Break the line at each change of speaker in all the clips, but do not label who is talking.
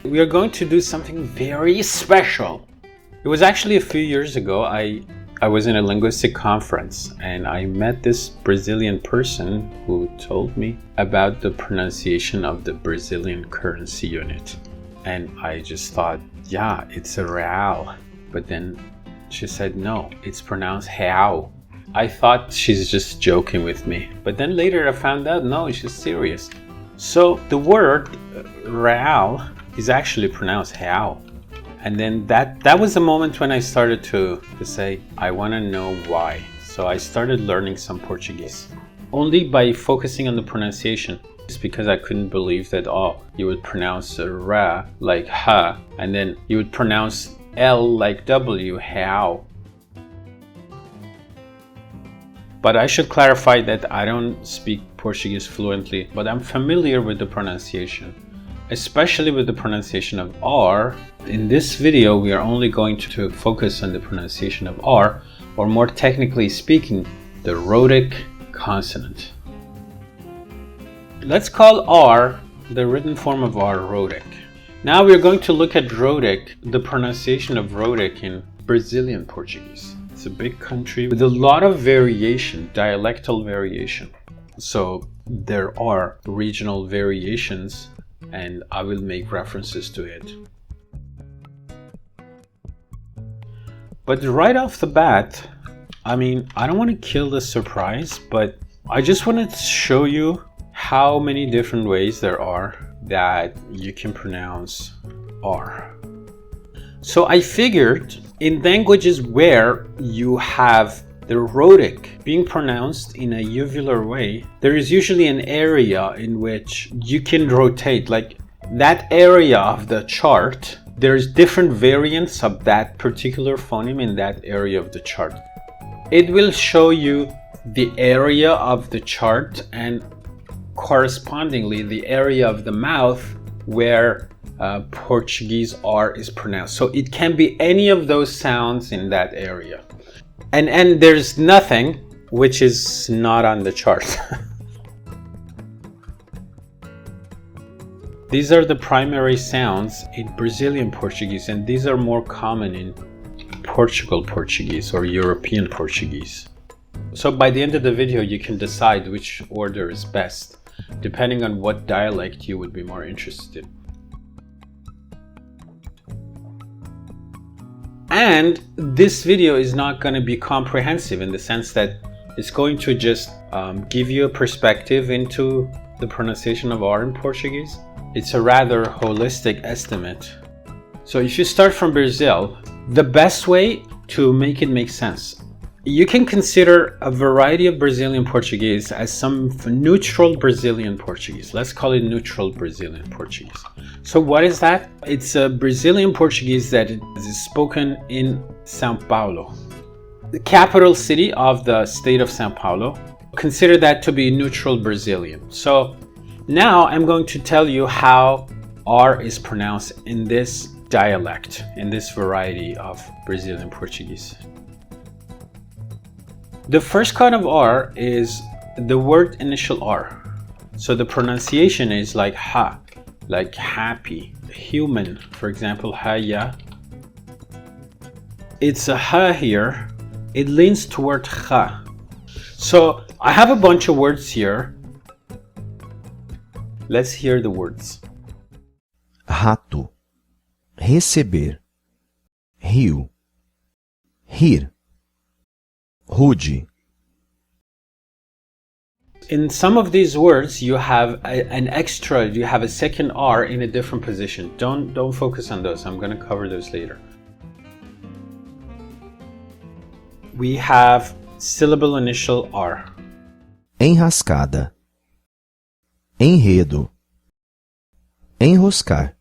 we are going to do something very special. It was actually a few years ago. I was in a linguistic conference and I met this Brazilian person who told me about the pronunciation of the Brazilian currency unit. And I just thought, yeah, it's a real. But then she said, no, it's pronounced real. I thought she's just joking with me. But then later I found out, no, she's serious. So the word real is actually pronounced real. And then that was the moment when I started to say, I want to know why. So I started learning some Portuguese. Only by focusing on the pronunciation. It's because I couldn't believe that, you would pronounce ra like ha, and then you would pronounce L like W, how. But I should clarify that I don't speak Portuguese fluently, but I'm familiar with the pronunciation, especially with the pronunciation of R. In this video, we are only going to focus on the pronunciation of R, or more technically speaking, the rhotic consonant. Let's call R, the written form of R, rhotic. Now we're going to look at rhotic, the pronunciation of rhotic in Brazilian Portuguese. It's a big country with a lot of variation, dialectal variation. So there are regional variations, and I will make references to it. But right off the bat, I don't want to kill the surprise, but I just wanted to show you how many different ways there are that you can pronounce R. So I figured in languages where you have the rhotic being pronounced in a uvular way, there is usually an area in which you can rotate, like that area of the chart. There's different variants of that particular phoneme in that area of the chart. It will show you the area of the chart and correspondingly the area of the mouth where Portuguese R is pronounced. So it can be any of those sounds in that area. And there's nothing which is not on the chart. These are the primary sounds in Brazilian Portuguese, and these are more common in Portugal Portuguese or European Portuguese. So by the end of the video, you can decide which order is best, depending on what dialect you would be more interested in. And this video is not going to be comprehensive in the sense that it's going to just give you a perspective into the pronunciation of R in Portuguese. It's a rather holistic estimate. So if you start from Brazil, the best way to make it make sense, you can consider a variety of Brazilian Portuguese as some neutral Brazilian Portuguese. Let's call it neutral Brazilian Portuguese. So what is that? It's a Brazilian Portuguese that is spoken in São Paulo, the capital city of the state of São Paulo. Consider that to be neutral Brazilian. So now I'm going to tell you how R is pronounced in this dialect, in this variety of Brazilian Portuguese. The first kind of R is the word initial R. So the pronunciation is like ha, like happy, human, for example, haya. It's a ha here. It leans toward ha. So I have a bunch of words here. Let's hear the words.
Rato, receber, rio, rir, rude.
In some of these words, you have you have a second R in a different position. Don't focus on those. I'm going to cover those later. We have syllable initial R.
Enrascada, enredo, enroscar.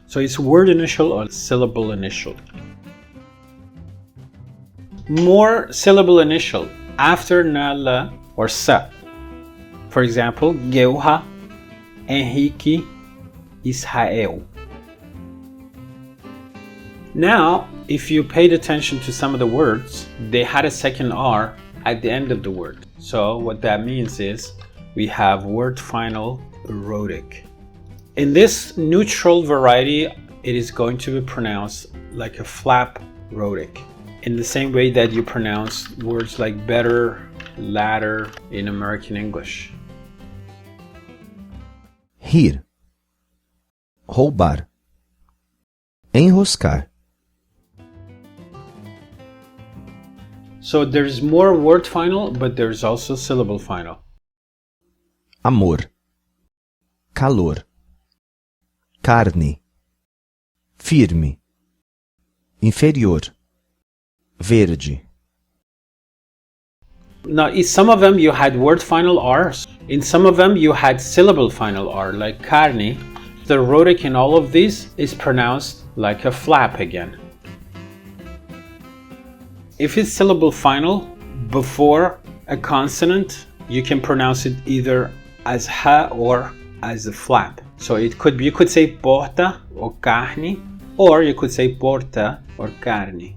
So it's word initial or syllable initial. More syllable initial after na, la, or sa. For example, Guerra, Henrique, Israel. Now, if you paid attention to some of the words, they had a second R at the end of the word. So what that means is we have word final rhotic. In this neutral variety, it is going to be pronounced like a flap rhotic, in the same way that you pronounce words like better, ladder in American English.
rir, roubar, enroscar,
So there's more word final, but there's also syllable final.
amor, calor, carne, firme, inferior, verde.
Now, in some of them you had word final R's. In some of them you had syllable final R, like carne. The rhotic in all of these is pronounced like a flap again. If it's syllable final before a consonant, you can pronounce it either as ha or as a flap. So it could be, you could say porta or carne, or you could say porta or carne.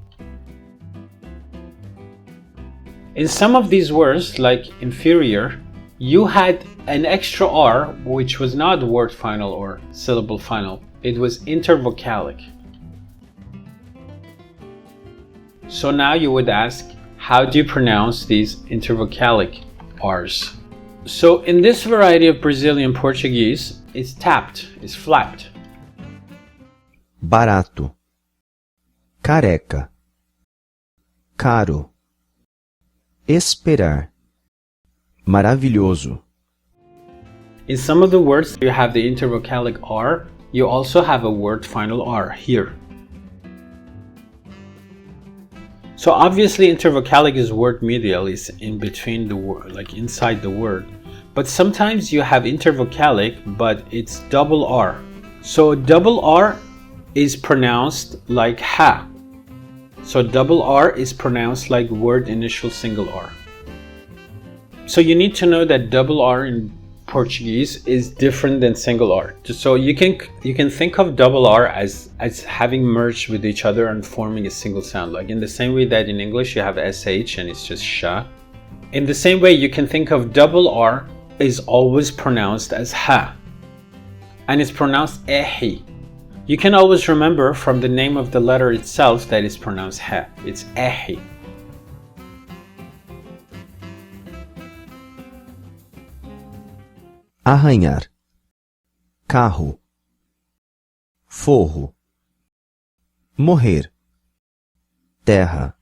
In some of these words, like inferior, you had an extra R, which was not word final or syllable final. It was intervocalic. So now you would ask, how do you pronounce these intervocalic R's? So in this variety of Brazilian Portuguese, it's tapped, it's flapped.
Barato, careca, caro, esperar, maravilhoso.
In some of the words, you have the intervocalic R. You also have a word final R here. So obviously intervocalic is word medial, is in between the word, like inside the word. But sometimes you have intervocalic, but it's double R. So double R is pronounced like ha. So double R is pronounced like word initial single R. So you need to know that double R in Portuguese is different than single R. So you can think of double R as having merged with each other and forming a single sound. Like in the same way that in English you have SH and it's just sha. In the same way you can think of double R is always pronounced as ha. And it's pronounced ehi. You can always remember from the name of the letter itself that it's pronounced ha. It's ehi.
Arranhar, carro, forro, morrer, terra.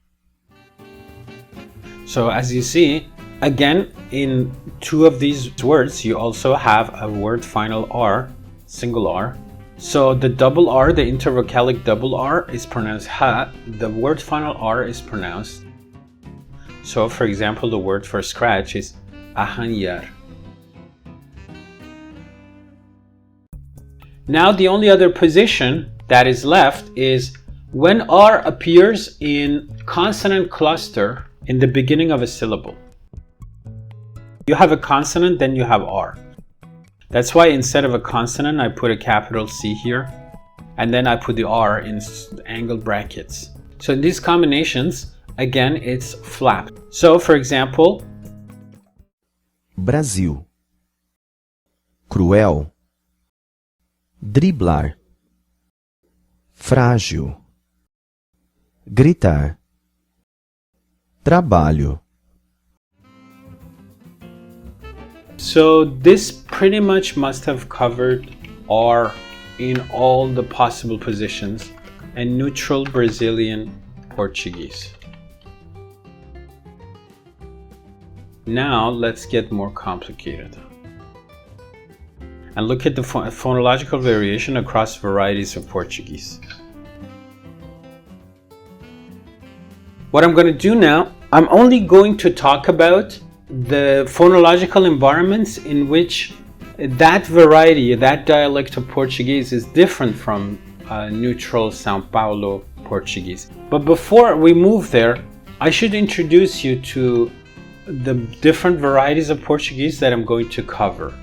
So as you see, again, in two of these words, you also have a word final R, single R. So the double R, the intervocalic double R is pronounced ha, the word final R is pronounced. So for example, the word for scratch is arranhar. Now the only other position that is left is when R appears in consonant cluster in the beginning of a syllable. You have a consonant, then you have R. That's why instead of a consonant, I put a capital C here, and then I put the R in angled brackets. So in these combinations, again, it's flap. So for example,
Brasil, cruel, driblar, frágil, gritar, trabalho.
so this pretty much must have covered R in all the possible positions and neutral Brazilian Portuguese. Now let's get more complicated and look at the phonological variation across varieties of Portuguese. What I'm going to do now, I'm only going to talk about the phonological environments in which that variety, that dialect of Portuguese is different from neutral São Paulo Portuguese. But before we move there, I should introduce you to the different varieties of Portuguese that I'm going to cover.